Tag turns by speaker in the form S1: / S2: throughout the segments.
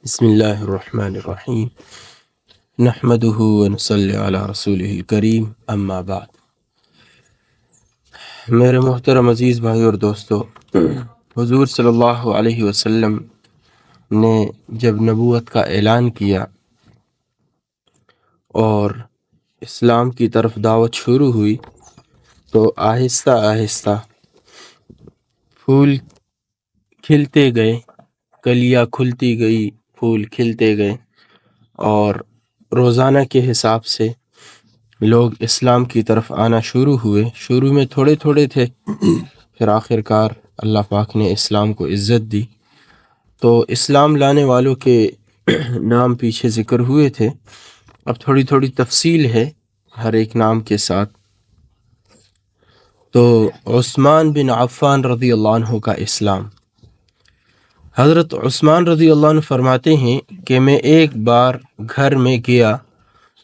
S1: بسم اللہ الرحمن الرحیم نحمده ونصلی علی رسولہ الکریم اما بعد۔ میرے محترم عزیز بھائی اور دوستو، حضور صلی اللہ علیہ وسلم نے جب نبوت کا اعلان کیا اور اسلام کی طرف دعوت شروع ہوئی تو آہستہ آہستہ پھول کھلتے گئے، کلیاں کھلتی گئی، پھول کھلتے گئے، اور روزانہ کے حساب سے لوگ اسلام کی طرف آنا شروع ہوئے۔ شروع میں تھوڑے تھوڑے تھے، پھر آخر کار اللہ پاک نے اسلام کو عزت دی۔ تو اسلام لانے والوں کے نام پیچھے ذکر ہوئے تھے، اب تھوڑی تھوڑی تفصیل ہے ہر ایک نام کے ساتھ۔ تو عثمان بن عفان رضی اللہ عنہ کا اسلام۔ حضرت عثمان رضی اللہ عنہ فرماتے ہیں کہ میں ایک بار گھر میں گیا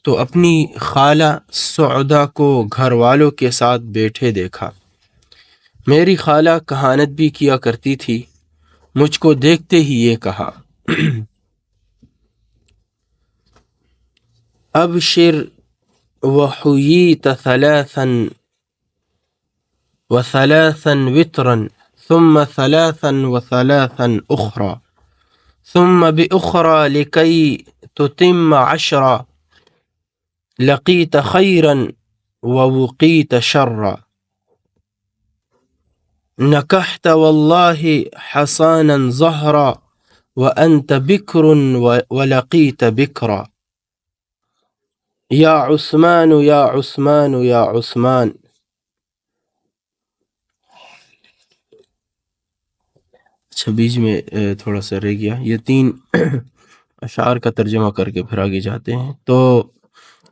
S1: تو اپنی خالہ سعدہ کو گھر والوں کے ساتھ بیٹھے دیکھا۔ میری خالہ کہانت بھی کیا کرتی تھی، مجھ کو دیکھتے ہی یہ کہا، ابشر وحییت ثلاثا وثلاثا وترا ثم ثلاثا وثلاثا اخرى ثم باخرى لكي تتم عشرا لقيت خيرا ووقيت شرا نكحت والله حصانا زهرا وأنت بكر ولقيت بكرا يا عثمان يا عثمان يا عثمان۔ اچھا، بیچ میں تھوڑا سا رہ گیا، یہ 3 اشعار کا ترجمہ کر کے پھر آگے جاتے ہیں۔ تو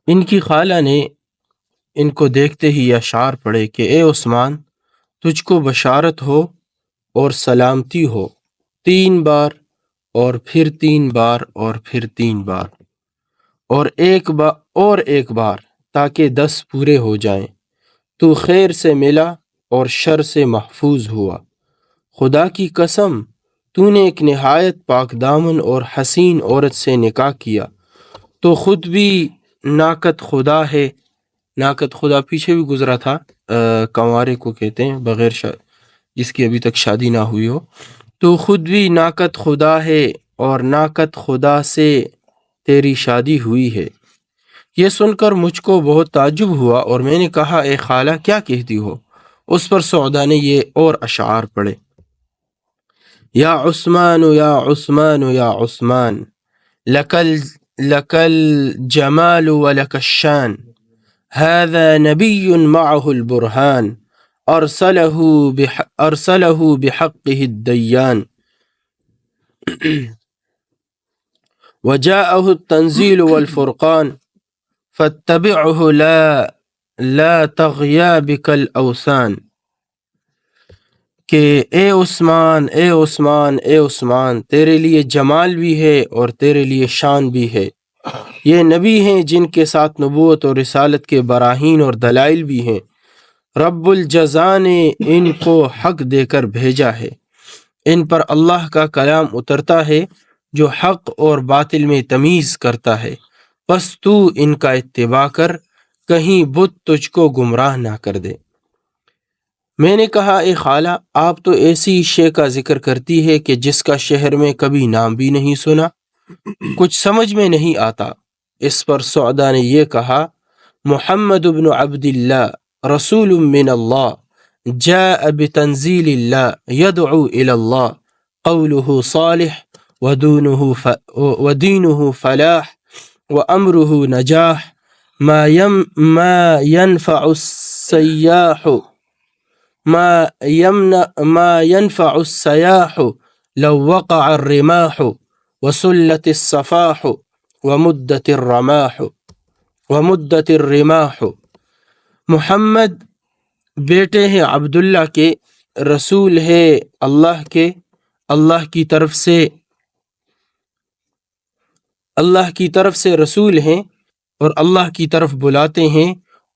S1: ان کی خالہ نے ان کو دیکھتے ہی یہ اشعار پڑھے کہ اے عثمان، تجھ کو بشارت ہو اور سلامتی ہو، 3 بار اور پھر 3 بار اور پھر 3 بار اور ایک بار تاکہ 10 پورے ہو جائیں۔ تو خیر سے ملا اور شر سے محفوظ ہوا۔ خدا کی قسم، تو نے ایک نہایت پاک دامن اور حسین عورت سے نکاح کیا، تو خود بھی ناقد خدا ہے۔ ناقد خدا پیچھے بھی گزرا تھا، کنوارے کو کہتے ہیں، بغیر جس کی ابھی تک شادی نہ ہوئی ہو۔ تو خود بھی ناقد خدا ہے اور ناقد خدا سے تیری شادی ہوئی ہے۔ یہ سن کر مجھ کو بہت تعجب ہوا اور میں نے کہا، اے خالہ، کیا کہتی ہو؟ اس پر سعدہ نے یہ اور اشعار پڑھے، یا عثمان یا عثمان یا عثمان، لک الجمال ولک الشان، هذا نبی معه البرهان، ارسلہ بحقه الدیان، وجاءه التنزیل والفرقان، فاتبعه لا تغیا بک الاوثان۔ کہ اے عثمان، اے عثمان، اے عثمان، تیرے لیے جمال بھی ہے اور تیرے لیے شان بھی ہے۔ یہ نبی ہیں جن کے ساتھ نبوت اور رسالت کے براہین اور دلائل بھی ہیں۔ رب الجزا نے ان کو حق دے کر بھیجا ہے۔ ان پر اللہ کا کلام اترتا ہے جو حق اور باطل میں تمیز کرتا ہے، پس تو ان کا اتباع کر، کہیں بت تجھ کو گمراہ نہ کر دے۔ میں نے کہا، اے خالہ، آپ تو ایسی شے کا ذکر کرتی ہے کہ جس کا شہر میں کبھی نام بھی نہیں سنا، کچھ سمجھ میں نہیں آتا۔ اس پر سعدہ نے یہ کہا، محمد بن عبد اللہ رسول من اللہ، جاء بتنزیل اللہ یدعو الی اللہ، قولہ صالح ودینہ فلاح وامرہ نجاح، ما ينفع السیاح ما ينفع السیاح لو وقع الرماح، وسلت الصفاح ومدت الرماح۔ محمد بیٹے ہیں عبداللہ کے، رسول ہے اللہ کے، اللہ کی طرف سے رسول ہیں اور اللہ کی طرف بلاتے ہیں۔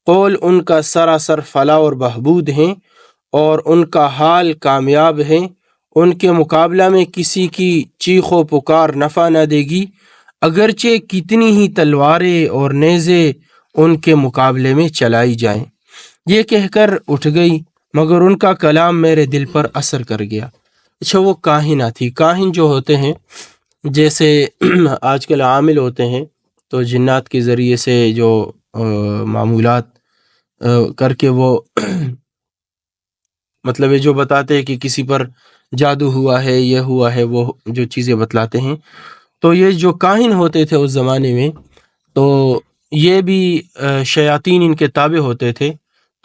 S1: قول ان کا سراسر فلاح اور بہبود ہیں اور ان کا حال کامیاب ہے، ان کے مقابلہ میں کسی کی چیخ و پکار نفع نہ دے گی، اگرچہ کتنی ہی تلواریں اور نیزے ان کے مقابلے میں چلائی جائیں۔ یہ کہہ کر اٹھ گئی، مگر ان کا کلام میرے دل پر اثر کر گیا۔ اچھا، وہ کاہنہ تھی۔ کاہن جو ہوتے ہیں، جیسے آج کل عامل ہوتے ہیں، تو جنات کے ذریعے سے جو معمولات کر کے وہ مطلب یہ جو بتاتے ہیں کہ کسی پر جادو ہوا ہے، یہ ہوا ہے، وہ جو چیزیں بتلاتے ہیں، تو یہ جو کاہن ہوتے تھے اس زمانے میں، تو یہ بھی شیاطین ان کے تابع ہوتے تھے۔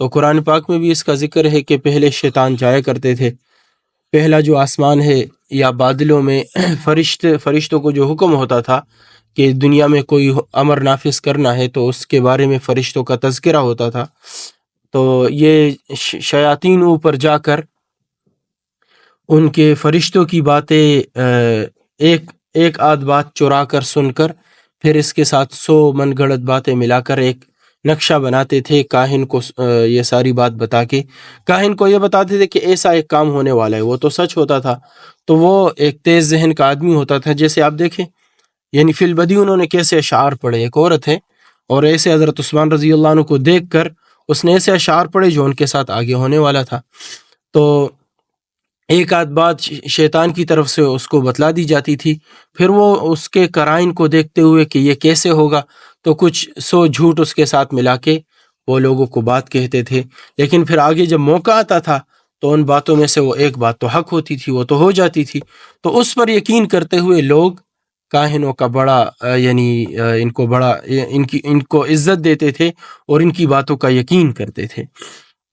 S1: تو قرآن پاک میں بھی اس کا ذکر ہے کہ پہلے شیطان جایا کرتے تھے، پہلا جو آسمان ہے یا بادلوں میں فرشتوں کو جو حکم ہوتا تھا کہ دنیا میں کوئی امر نافذ کرنا ہے تو اس کے بارے میں فرشتوں کا تذکرہ ہوتا تھا۔ تو یہ شیاطین اوپر جا کر ان کے فرشتوں کی باتیں ایک آدھ بات چرا کر سن کر پھر اس کے ساتھ 100 من گھڑت باتیں ملا کر ایک نقشہ بناتے تھے، کاہن کو یہ ساری بات بتا کے کاہن کو یہ بتاتے تھے کہ ایسا ایک کام ہونے والا ہے۔ وہ تو سچ ہوتا تھا، تو وہ ایک تیز ذہن کا آدمی ہوتا تھا۔ جیسے آپ دیکھیں، یعنی فی البدی انہوں نے کیسے اشعار پڑھے، ایک عورت ہے اور ایسے حضرت عثمان رضی اللہ عنہ کو دیکھ کر اس نے ایسے اشعار پڑھے جو ان کے ساتھ آگے ہونے والا تھا۔ تو ایک آدھ بات شیطان کی طرف سے اس کو بتلا دی جاتی تھی، پھر وہ اس کے قرائن کو دیکھتے ہوئے کہ یہ کیسے ہوگا تو کچھ 100 جھوٹ اس کے ساتھ ملا کے وہ لوگوں کو بات کہتے تھے۔ لیکن پھر آگے جب موقع آتا تھا تو ان باتوں میں سے وہ ایک بات تو حق ہوتی تھی، وہ تو ہو جاتی تھی، تو اس پر یقین کرتے ہوئے لوگ کاہنوں کا بڑا یعنی ان کو عزت دیتے تھے اور ان کی باتوں کا یقین کرتے تھے۔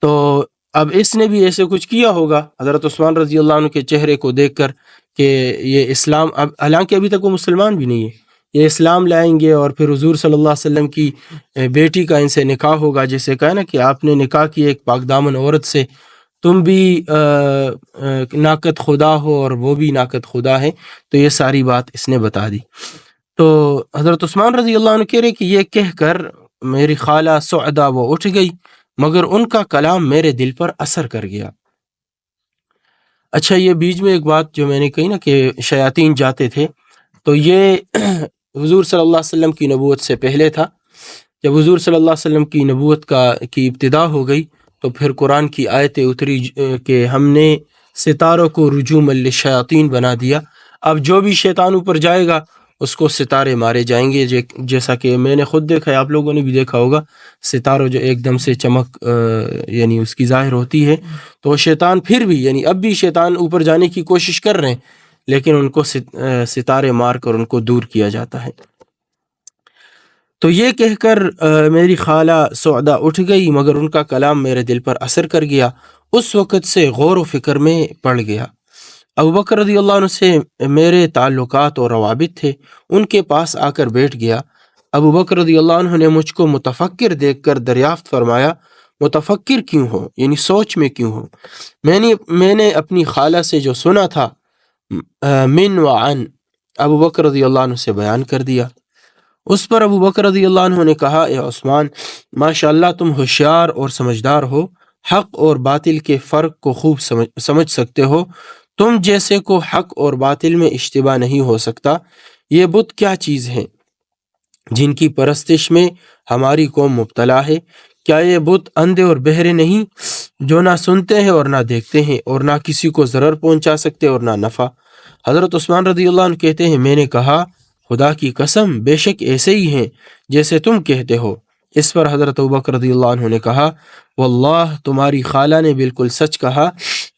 S1: تو اب اس نے بھی ایسے کچھ کیا ہوگا حضرت عثمان رضی اللہ عنہ کے چہرے کو دیکھ کر کہ یہ اسلام، اب حالانکہ ابھی تک وہ مسلمان بھی نہیں ہے، یہ اسلام لائیں گے اور پھر حضور صلی اللہ علیہ وسلم کی بیٹی کا ان سے نکاح ہوگا، جیسے کہا نا کہ آپ نے نکاح کی ایک پاک دامن عورت سے، تم بھی ناقد خدا ہو اور وہ بھی ناقد خدا ہے، تو یہ ساری بات اس نے بتا دی۔ تو حضرت عثمان رضی اللہ عنہ کہہ رہے کہ یہ کہہ کر میری خالہ سعدہ وہ اٹھ گئی، مگر ان کا کلام میرے دل پر اثر کر گیا۔ اچھا، یہ بیچ میں ایک بات جو میں نے کہی نا کہ شیاطین جاتے تھے، تو یہ حضور صلی اللہ علیہ وسلم کی نبوت سے پہلے تھا۔ جب حضور صلی اللہ علیہ وسلم کی نبوت کی ابتدا ہو گئی تو پھر قرآن کی آیتیں اتری کہ ہم نے ستاروں کو رجوما للشیاطین بنا دیا، اب جو بھی شیطان اوپر جائے گا اس کو ستارے مارے جائیں گے، جیسا کہ میں نے خود دیکھا ہے، آپ لوگوں نے بھی دیکھا ہوگا، ستاروں جو ایک دم سے چمک یعنی اس کی ظاہر ہوتی ہے، تو شیطان پھر بھی یعنی اب بھی شیطان اوپر جانے کی کوشش کر رہے ہیں، لیکن ان کو ستارے مار کر ان کو دور کیا جاتا ہے۔ تو یہ کہہ کر میری خالہ سعدہ اٹھ گئی، مگر ان کا کلام میرے دل پر اثر کر گیا، اس وقت سے غور و فکر میں پڑ گیا۔ ابوبکر رضی اللہ عنہ سے میرے تعلقات اور روابط تھے، ان کے پاس آ کر بیٹھ گیا۔ ابوبکر رضی اللہ عنہ نے مجھ کو متفکر دیکھ کر دریافت فرمایا، متفکر کیوں ہو، یعنی سوچ میں کیوں ہو؟ میں نے اپنی خالہ سے جو سنا تھا من وعن ابوبکر رضی اللہ عنہ سے بیان کر دیا۔ اس پر ابوبکر رضی اللہ عنہ نے کہا، اے عثمان، ماشاءاللہ تم ہوشیار اور سمجھدار ہو، حق اور باطل کے فرق کو خوب سمجھ سکتے ہو، تم جیسے کو حق اور باطل میں اشتباہ نہیں ہو سکتا۔ یہ بت کیا چیز ہیں جن کی پرستش میں ہماری قوم مبتلا ہے؟ کیا یہ بت اندھے اور بہرے نہیں جو نہ سنتے ہیں اور نہ دیکھتے ہیں اور نہ کسی کو ضرر پہنچا سکتے اور نہ نفع؟ حضرت عثمان رضی اللہ عنہ کہتے ہیں، میں نے کہا، خدا کی قسم، بے شک ایسے ہی ہیں جیسے تم کہتے ہو۔ اس پر حضرت ابوبکر رضی اللہ عنہ نے کہا، واللہ تمہاری خالہ نے بالکل سچ کہا،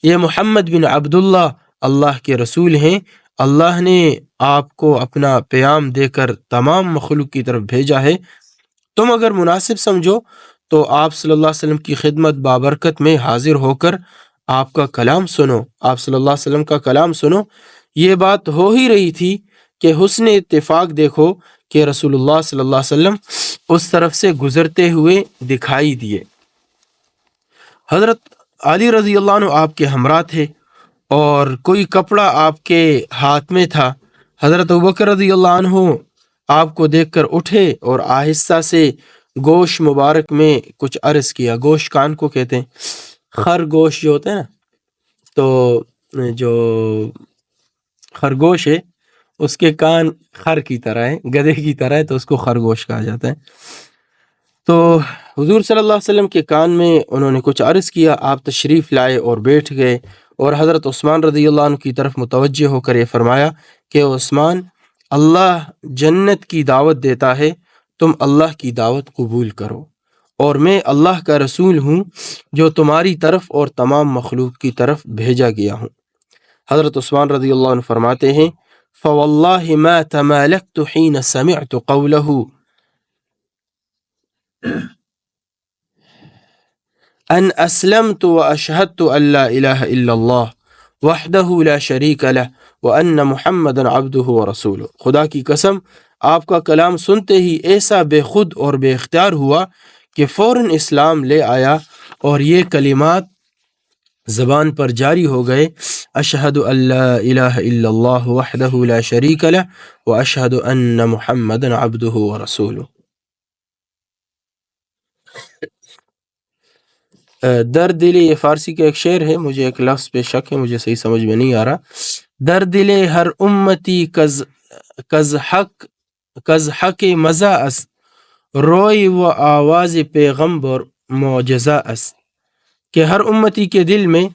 S1: یہ محمد بن عبداللہ اللہ کے رسول ہیں، اللہ نے آپ کو اپنا پیام دے کر تمام مخلوق کی طرف بھیجا ہے۔ تم اگر مناسب سمجھو تو آپ صلی اللہ علیہ وسلم کی خدمت بابرکت میں حاضر ہو کر آپ کا کلام سنو، آپ صلی اللہ علیہ وسلم کا کلام سنو۔ یہ بات ہو ہی رہی تھی کہ حسن اتفاق دیکھو کہ رسول اللہ صلی اللہ علیہ وسلم اس طرف سے گزرتے ہوئے دکھائی دیے۔ حضرت علی رضی اللہ عنہ آپ کے ہمراہ تھے اور کوئی کپڑا آپ کے ہاتھ میں تھا۔ حضرت ابوبکر رضی اللہ عنہ آپ کو دیکھ کر اٹھے اور آہستہ سے گوش مبارک میں کچھ عرض کیا۔ گوش کان کو کہتے ہیں، خر گوش جو ہوتا ہے نا، تو جو خرگوش ہے اس کے کان خر کی طرح ہے، گدھے کی طرح ہے، تو اس کو خرگوش کہا جاتا ہے۔ تو حضور صلی اللہ علیہ وسلم کے کان میں انہوں نے کچھ عرض کیا، آپ تشریف لائے اور بیٹھ گئے، اور حضرت عثمان رضی اللہ عنہ کی طرف متوجہ ہو کر یہ فرمایا کہ عثمان، اللہ جنت کی دعوت دیتا ہے، تم اللہ کی دعوت قبول کرو، اور میں اللہ کا رسول ہوں جو تمہاری طرف اور تمام مخلوق کی طرف بھیجا گیا ہوں۔ حضرت عثمان رضی اللہ عنہ فرماتے ہیں فواللہ ما تمالکت حین سمعت قولہ ان اسلمت واشہدت ان لا الہ الا اللہ وحدہ لا شریک لہ وان محمدا عبدہ ورسولہ۔ خدا کی قسم، آپ کا کلام سنتے ہی ایسا بے خود اور بے اختیار ہوا کہ فوراً اسلام لے آیا، اور یہ کلمات زبان پر جاری ہو گئے، اشہد ان لا الہ الا اللہ وحدہ لا شریک لہ واشہد ان محمدا عبدہ ورسولہ۔ در دل، یہ فارسی کا ایک شعر ہے، مجھے ایک لفظ پہ شک ہے، مجھے صحیح سمجھ میں نہیں آ رہا۔ در دل ہر امتی کز حق مزہ است، روئی و آواز پیغمبر معجزہ است، کہ ہر امتی کے دل میں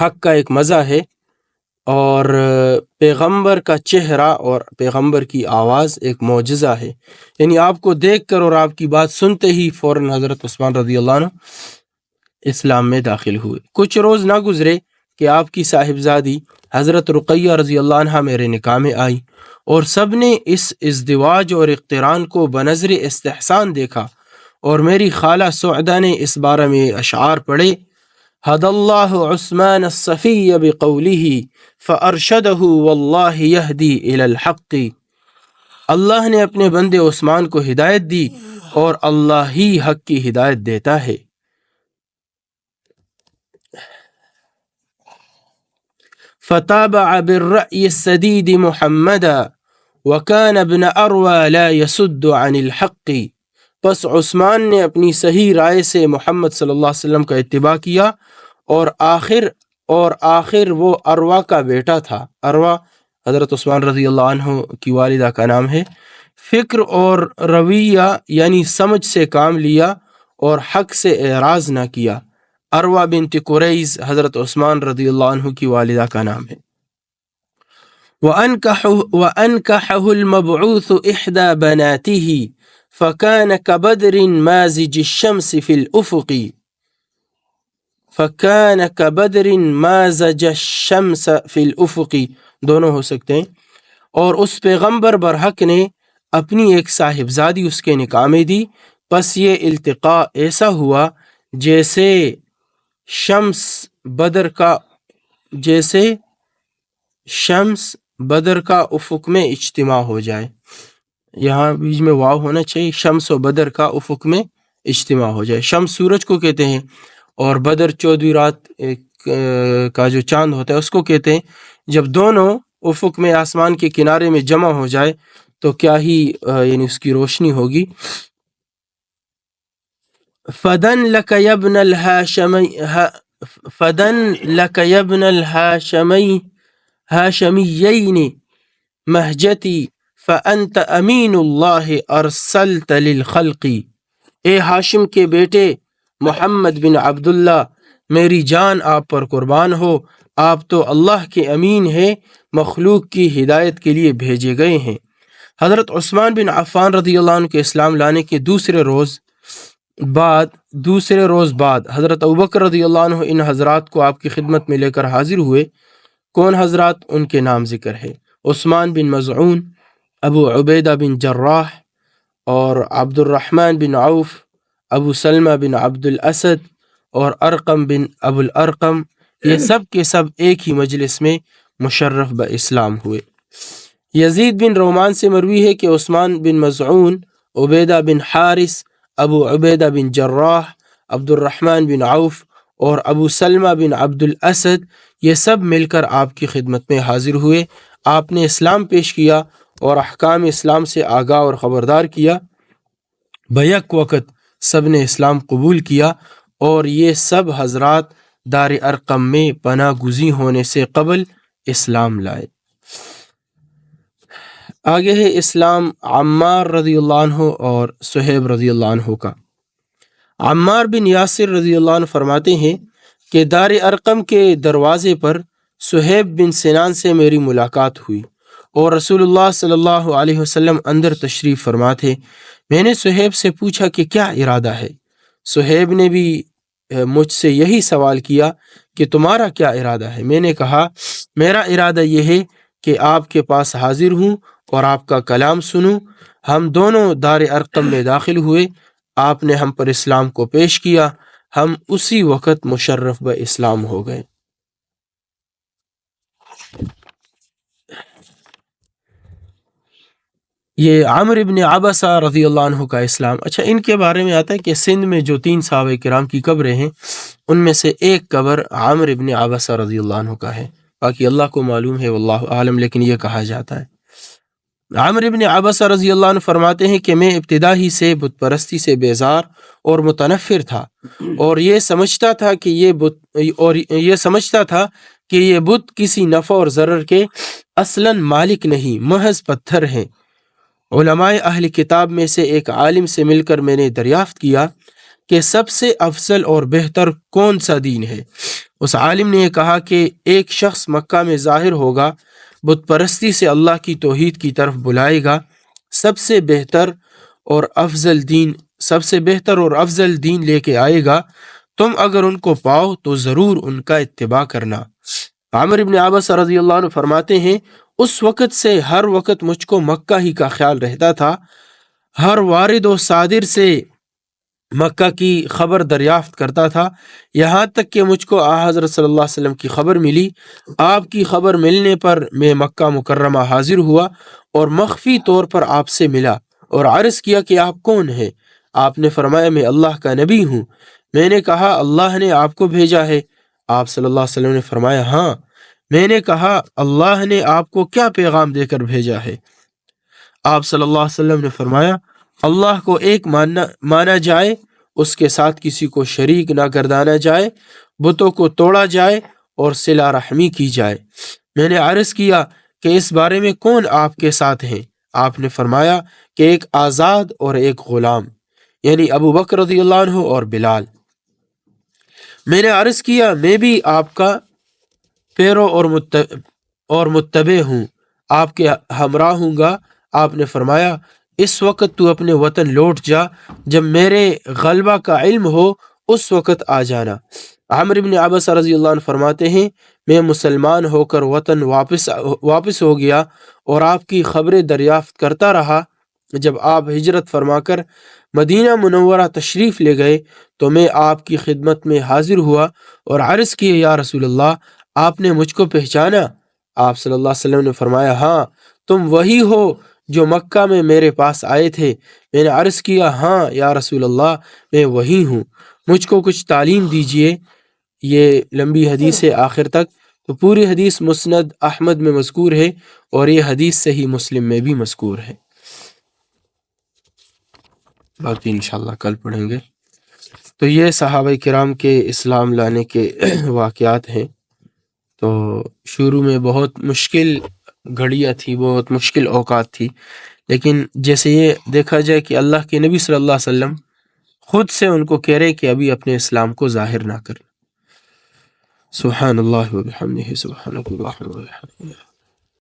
S1: حق کا ایک مزہ ہے، اور پیغمبر کا چہرہ اور پیغمبر کی آواز ایک معجزہ ہے، یعنی آپ کو دیکھ کر اور آپ کی بات سنتے ہی فوراً حضرت عثمان رضی اللہ عنہ اسلام میں داخل ہوئے۔ کچھ روز نہ گزرے کہ آپ کی صاحبزادی حضرت رقیہ رضی اللہ عنہ میرے نکاح میں آئی، اور سب نے اس ازدواج اور اقتران کو بنظر استحسان دیکھا، اور میری خالہ سعدہ نے اس بارے میں اشعار پڑھے، ہدى الله عثمان الصفي بقوله فأرشده والله يهدي إلى الحق۔ اللہ نے اپنے بندے عثمان کو ہدایت دی، اور اللہ ہی حق کی ہدایت دیتا ہے۔ فتابع بالرأي السديد محمدا وكان ابن اروى لا يسد عن الحق۔ پس عثمان نے اپنی صحیح رائے سے محمد صلی اللہ علیہ وسلم کا اتباع کیا، اور آخر وہ اروا کا بیٹا تھا۔ اروا حضرت عثمان رضی اللہ عنہ کی والدہ کا نام ہے۔ فکر اور رویہ یعنی سمجھ سے کام لیا اور حق سے اعراض نہ کیا۔ اروا بنت قریظ حضرت عثمان رضی اللہ عنہ کی والدہ کا نام ہے۔ وَأَنْكَحَهُ الْمَبْعُوثُ إِحْدَى بَنَاتِهِ فَكَانَ كَبَدْرٍ مَازِجِ الشَّمْسِ فِي الْأُفُقِ فَكَانَ كَبَدْرٍ مَازَجَ الشَّمْسَ فِي الْأُفُقِ، دونوں ہو سکتے ہیں۔ اور اس پیغمبر برحق نے اپنی ایک صاحبزادی اس کے نکاح میں دی، پس یہ التقاء ایسا ہوا جیسے شمس بدر کا افق میں اجتماع ہو جائے۔ یہاں بیچ میں واو ہونا چاہیے، شمس و بدر کا افق میں اجتماع ہو جائے۔ شمس سورج کو کہتے ہیں، اور بدر 14ویں رات کا جو چاند ہوتا ہے اس کو کہتے ہیں۔ جب دونوں افق میں آسمان کے کنارے میں جمع ہو جائے تو کیا ہی یعنی اس کی روشنی ہوگی۔ فدن لک یبن الہاشمیین مہجتی فانت امین اللہ ارسلت للخلق۔ اے ہاشم کے بیٹے محمد بن عبداللہ، میری جان آپ پر قربان ہو، آپ تو اللہ کے امین ہیں، مخلوق کی ہدایت کے لیے بھیجے گئے ہیں۔ حضرت عثمان بن عفان رضی اللہ عنہ کے اسلام لانے کے دوسرے روز بعد حضرت ابوبکر رضی اللہ عنہ ان حضرات کو آپ کی خدمت میں لے کر حاضر ہوئے۔ کون حضرات؟ ان کے نام ذکر ہے: عثمان بن مظعون، ابو عبیدہ بن جراح، اور عبد الرحمن بن عوف، ابو سلمہ بن عبد الاسد، اور ارقم بن ابو الارقم۔ یہ سب کے سب ایک ہی مجلس میں مشرف باسلام ہوئے۔ یزید بن رومان سے مروی ہے کہ عثمان بن مظعون، عبیدہ بن حارث، ابو عبیدہ بن جراح، عبد الرحمن بن عوف اور ابو سلمہ بن عبد الاسد، یہ سب مل کر آپ کی خدمت میں حاضر ہوئے۔ آپ نے اسلام پیش کیا اور احکام اسلام سے آگاہ اور خبردار کیا۔ بیک وقت سب نے اسلام قبول کیا، اور یہ سب حضرات دار ارقم میں پناہ گزین ہونے سے قبل اسلام لائے۔ آگے ہے اسلام عمار رضی اللہ عنہ اور صہیب رضی اللہ عنہ کا۔ عمار بن یاسر رضی اللہ عنہ فرماتے ہیں کہ دار ارقم کے دروازے پر صہیب بن سنان سے میری ملاقات ہوئی اور رسول اللہ صلی اللہ علیہ وسلم اندر تشریف فرما تھے۔ میں نے صہیب سے پوچھا کہ کیا ارادہ ہے؟ صہیب نے بھی مجھ سے یہی سوال کیا کہ تمہارا کیا ارادہ ہے؟ میں نے کہا میرا ارادہ یہ ہے کہ آپ کے پاس حاضر ہوں اور آپ کا کلام سنوں۔ ہم دونوں دار ارقم میں داخل ہوئے، آپ نے ہم پر اسلام کو پیش کیا، ہم اسی وقت مشرف بہ اسلام ہو گئے۔ یہ عامر بن عبسہ رضی اللہ عنہ کا اسلام۔ اچھا، ان کے بارے میں آتا ہے کہ سندھ میں جو 3 صحابہ کرام کی قبریں ہیں ان میں سے ایک قبر عامر بن عبسہ رضی اللہ عنہ کا ہے، باقی اللہ کو معلوم ہے واللہ عالم، لیکن یہ کہا جاتا ہے۔ عامر بن عبسہ رضی اللہ عنہ فرماتے ہیں کہ میں ابتدا ہی سے بت پرستی سے بیزار اور متنفر تھا اور یہ سمجھتا تھا کہ یہ بت کسی نفع اور ضرر کے اصلاً مالک نہیں، محض پتھر ہیں۔ علماء اہل کتاب میں سے ایک عالم سے مل کر میں نے دریافت کیا کہ سب سے افضل اور بہتر کون سا دین ہے؟ اس عالم نے یہ کہا کہ ایک شخص مکہ میں ظاہر ہوگا، بت پرستی سے اللہ کی توحید کی طرف بلائے گا، سب سے بہتر اور افضل دین لے کے آئے گا، تم اگر ان کو پاؤ تو ضرور ان کا اتباع کرنا۔ عامر بن عبسہ رضی اللہ عنہ فرماتے ہیں اس وقت سے ہر وقت مجھ کو مکہ ہی کا خیال رہتا تھا، ہر وارد و صادر سے مکہ کی خبر دریافت کرتا تھا، یہاں تک کہ مجھ کو حضرت صلی اللہ علیہ وسلم کی خبر ملی۔ آپ کی خبر ملنے پر میں مکہ مکرمہ حاضر ہوا اور مخفی طور پر آپ سے ملا اور عرض کیا کہ آپ کون ہیں؟ آپ نے فرمایا میں اللہ کا نبی ہوں۔ میں نے کہا اللہ نے آپ کو بھیجا ہے؟ آپ صلی اللہ علیہ وسلم نے فرمایا ہاں۔ میں نے کہا اللہ نے آپ کو کیا پیغام دے کر بھیجا ہے؟ آپ صلی اللہ علیہ وسلم نے فرمایا اللہ کو ایک مانا جائے، اس کے ساتھ کسی کو شریک نہ گردانا جائے، بتوں کو توڑا جائے اور صلہ رحمی کی جائے۔ میں نے عرض کیا کہ اس بارے میں کون آپ کے ساتھ ہیں؟ آپ نے فرمایا کہ ایک آزاد اور ایک غلام، یعنی ابو بکر رضی اللہ عنہ اور بلال۔ میں نے عرض کیا میں بھی آپ کا پیرو اور متبع ہوں، آپ کے ہمراہ ہوں گا۔ آپ نے فرمایا اس وقت تو اپنے وطن لوٹ جا، جب میرے غلبہ کا علم ہو اس وقت آ جانا۔ عامر بن عبسہ رضی اللہ عنہ فرماتے ہیں میں مسلمان ہو کر وطن واپس ہو گیا اور آپ کی خبریں دریافت کرتا رہا۔ جب آپ ہجرت فرما کر مدینہ منورہ تشریف لے گئے تو میں آپ کی خدمت میں حاضر ہوا اور عرض کیے یا رسول اللہ آپ نے مجھ کو پہچانا؟ آپ صلی اللہ علیہ وسلم نے فرمایا ہاں، تم وہی ہو جو مکہ میں میرے پاس آئے تھے۔ میں نے عرض کیا ہاں یا رسول اللہ میں وہی ہوں، مجھ کو کچھ تعلیم دیجیے۔ یہ لمبی حدیث ہے آخر تک، تو پوری حدیث مسند احمد میں مذکور ہے اور یہ حدیث صحیح مسلم میں بھی مذکور ہے، باقی انشاءاللہ کل پڑھیں گے۔ تو یہ صحابہ کرام کے اسلام لانے کے واقعات ہیں۔ تو شروع میں بہت مشکل گھڑیاں تھی، بہت مشکل اوقات تھی، لیکن جیسے یہ دیکھا جائے کہ اللہ کے نبی صلی اللہ علیہ وسلم خود سے ان کو کہہ رہے کہ ابھی اپنے اسلام کو ظاہر نہ کریں۔ سبحان اللہ و بحمدہ، سبحانک اللہم و بحمدک۔